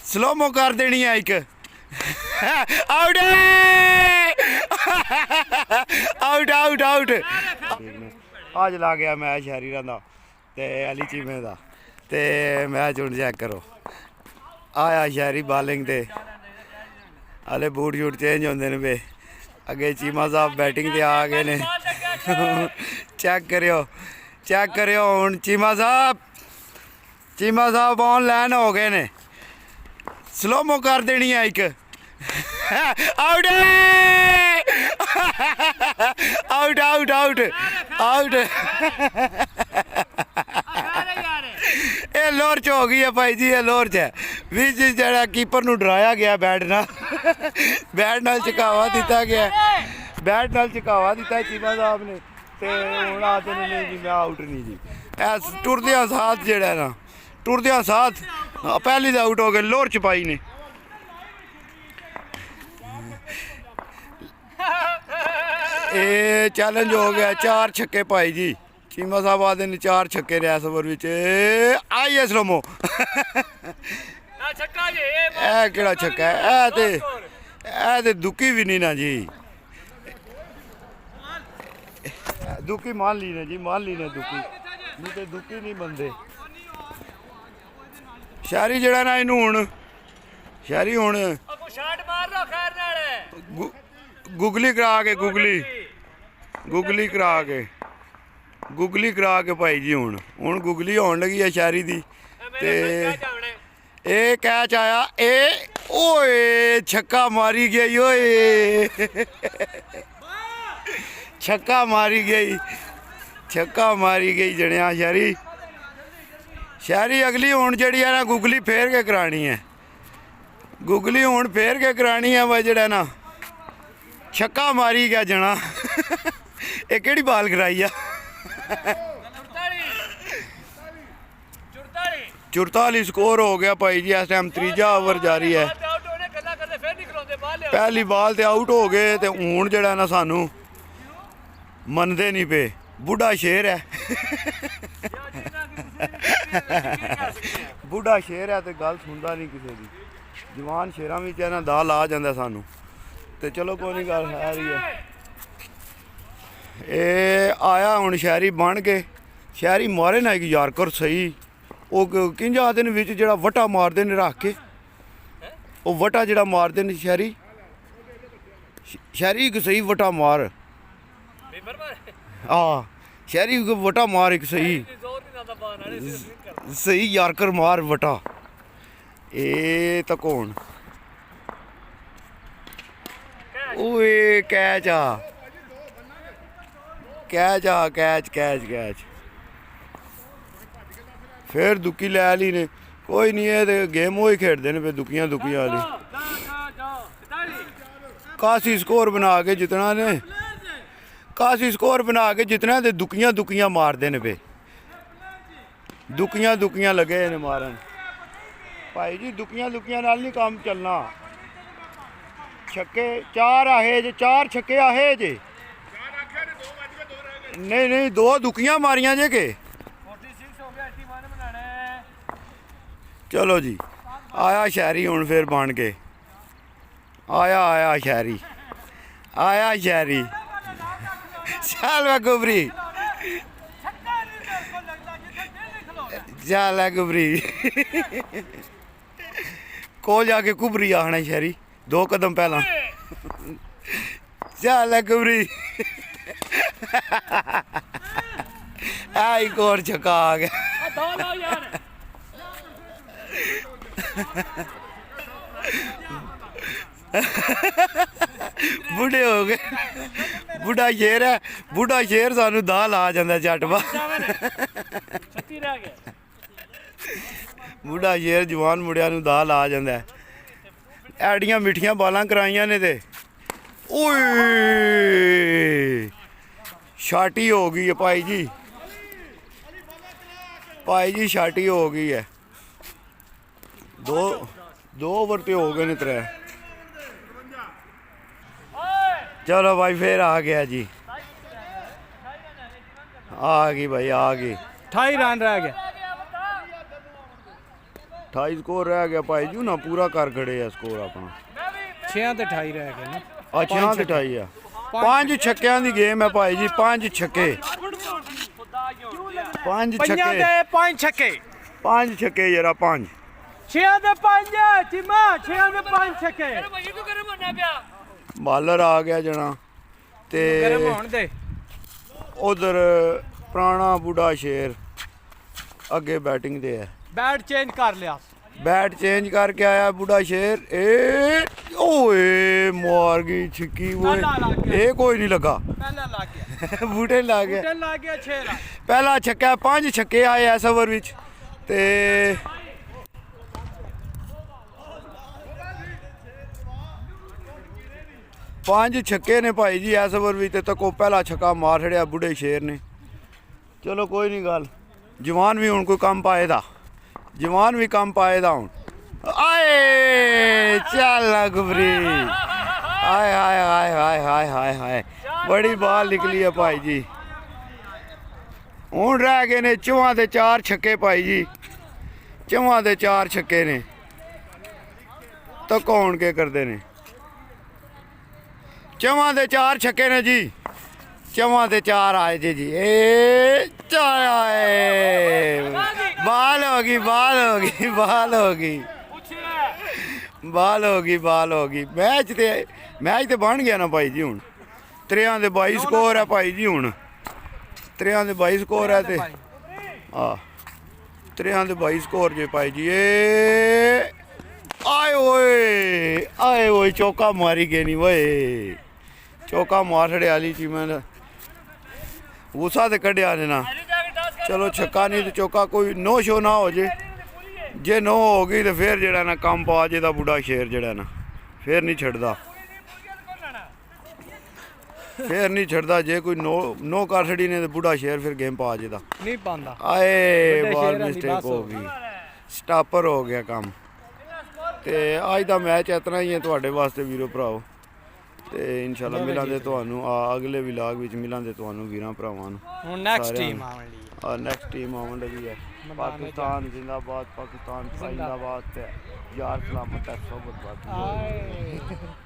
Slow mo कर देनी है एक आउट आउट आउट आउट आज ला गया मैच शहरीरा दा ते अली चीमे दा ते मैच हुण चेक करो आया शहरी बॉलिंग ते हले बूट शूट चेंज होंदे ने पे अगे चीमा साहब बैटिंग ते आ गए ने चेक करियो हुण चीमा साहब ऑनलाइन हो गए ने स्लोमो कर देनी है एक out out out out out ये लोर च हो गई है भाई जी, ये लोर च है भी जी जरा कीपर नू डराया गया बैट नाल झकावा दिता गया, बैट नाल झकावा दिता चीमा साहब ने ते हुण आखदे ने नहीं जी मैं आउट नहीं जी। ऐ टुरदियां साथ जेड़ा ना टुरदियां साथ पहली तो आउट हो गए लोर च पाई ने। ये चैलेंज हो गया 4 छक्के भाई जी, चीमा साहब आते ने 4 छक्के ने इस ओवर विच आई है स्लोमो ए केड़ा छक्का है ए ते दुकी भी नहीं ना जी, दुकी मान ली ने जी, मान ली ने दुकी नहीं ते दुकी नहीं बनते। शहरी जड़ा ना इनू हुण शहरी हुण गुगली करा के गुगली करा के भाई जी हुण गुगली होन लगी है शहरी दी ते ए कैच आया ए ओए छक्का मारी गई ओए छक्का मारी गई जणिया शहरी अगली हुण जड़ी है ना गुगली फेर के करानी है, गुगली हुण फेर के करानी है भाई जड़ा ना छक्का मारी गया जना ये केड़ी बाल कराई आ 44 स्कोर हो गया भाई जी, इस टाइम त्रीजा ओवर जारी है, पहली बाल ते आउट हो गए ते हुण जड़ा ना सानू मनदे नहीं पे, बुढ़ा शेर है बुढ़ा शेर है तो गल सुनता नहीं किसी की, जवान शेरां विच ना दा ला जांदा सानू ते चलो कोई नहीं गल है रही है। ये आया हुण शहरी बन के शहरी मारे ना एक यारकर सही वो किंज आखदे ने विच जेड़ा वटा मारदे ने रख के वो वटा जेड़ा मारदे ने शहरी एक सही वटा मार हाँ शहरी वटा मार एक सही यारकर मार वटा ए तक कौन ओए कैच फिर दुकी लै ली ने, कोई नहीं है तो गेम वो ही खेडते हैं पे दुकियां वाली, कासी स्कोर बना के जितना ने ते दुकियां मारते हैं पे, दुकियां लगे ने मारन भाई जी, दुकियां नाल नहीं काम चलना। छक्के 4 आहे जे 4 छक्के आहे जे नहीं 2 दुकियां मारियां जे के चलो जी आया शहरी हुण फिर बन के आया शहरी चल वे गुबरी चल है गुबरी कोल जाके कुबरी आखना शहरी 2 कदम पहला चल है गुबरी एक और छक्का आ गया बूढ़े हो गए, बुढ़ा शेर सानू दाल आ जाता झटवा बुढ़ा शेर जवान मुड़िया नू दाल आ जाता, एडियां मिठियां बालां कराइयां ने ते ओए शाटी हो गई है भाई जी शाटी हो गई है, 2 ओवर ते हो गए ने 3। चलो भाई फिर आ गया जी, आ गई भाई आ गई 28 रन रह गए 28 ਸਕੋਰ ਰਹਿ ਗਿਆ ਭਾਈ ਜੀ ਨਾ ਪੂਰਾ ਕਰ ਖੜੇ ਆ ਸਕੋਰ ਆਪਣਾ 6 ਤੇ 28 ਰਹਿ ਗਏ ਨਾ ਅੱਛਾ ਤੇ 28 ਆ 5 ਛੱਕਿਆਂ ਦੀ ਗੇਮ ਹੈ ਭਾਈ ਜੀ 5 ਛੱਕੇ 5 ਪੰਜਾਂ ਛੱਕੇ ਦੇ 5 ਛੱਕੇ 5 ਛੱਕੇ ਯਾਰਾ 5 6 ਦੇ 5 ਚੀਮਾ 6 ਦੇ 5 ਛੱਕੇ ਬਾਲਰ ਆ ਗਿਆ ਜਣਾ ਤੇ ਗਰਮ ਹੋਣ ਦੇ ਉਧਰ ਪੁਰਾਣਾ ਬੁੱਢਾ ਸ਼ੇਰ ਅੱਗੇ ਬੈਟਿੰਗ ਤੇ ਹੈ ਬੈਟ ਚੇਂਜ ਕਰ ਲਿਆ बैट चेंज करके आया बूढ़ा शेर ए ओए मार गई छिक्की वो ये कोई नहीं लगा ਪਹਿਲਾ ਲੱਗ ਗਿਆ बूटे लग गया ਬੂਟੇ ਲੱਗ ਗਿਆ 6 ਰਾ पहला छक्का 5 छक्के आए इस ओवर विच ते पांच छक्के ने भाई जी इस ओवर विच ते तको पहला छक्का मार छड़िया बूढ़े शेर ने चलो कोई नहीं गल जवान भी हुण कोई काम पाएदा जवान भी काम पाएदा हूँ आए चल गुबरी हाय हाय हाय हाय हाय हाय हाय बड़ी बाल निकली है भाई जी हूँ रह गए ने 4 दे 4 छक्के भाई जी 4 दे 4 छक्के ने तो कौन के करते ने 4 दे 4 छक्के ने जी 4 दे 4 आए जी ए चाय आए बाल होगी बाल होगी बाल होगी बाल होगी बाल होगी मैच ते बन गया ना भाई जी हूँ 3 दे 22 स्कोर है भाई जी हूँ 3 दे 22 स्कोर है ते हाँ 3 दे 22 स्कोर जे भाई जी ए आए ओए चौका मारी गए नहीं वो चौका मार छड़े आली चीमा गुस्सा ते कढ़िया ने ना चलो छक्का नहीं तो चौका कोई नो शो ना हो जे जे नो हो गई तो फिर जड़ा ना कम पा जेदा बूढ़ा शेर जड़ा ना फिर नहीं छड़दा फिर नहीं छड़दा जे कोई नो कर छड़ी ने तो बूढ़ा शेर फिर गेम पा जेदा नहीं पांदा आए बॉल मिस्टेक हो गई स्टापर हो गया काम ते आज दा मैच इतना ही है तुहाडे वास्ते वीरो भराओ ਤੇ ਇਨਸ਼ਾਅੱਲਾ ਮਿਲਾਂਗੇ ਤੁਹਾਨੂੰ ਅਗਲੇ ਵਲੌਗ ਵਿੱਚ ਮਿਲਾਂਗੇ ਤੁਹਾਨੂੰ ਵੀਰਾਂ ਭਰਾਵਾਂ ਨੂੰ ਹੁਣ ਨੈਕਸਟ ਟੀਮ ਆਉਣ ਲਈ ਨੈਕਸਟ ਟੀਮ ਆਉਣ ਲੱਗੀ ਹੈ ਪਾਕਿਸਤਾਨ ਜ਼ਿੰਦਾਬਾਦ ਪਾਕਿਸਤਾਨ ਜ਼ਿੰਦਾਬਾਦ ਤੇ ਯਾਰ ਸਲਾਮਤ ਹੈ ਸੋਬਤ ਬਾਤ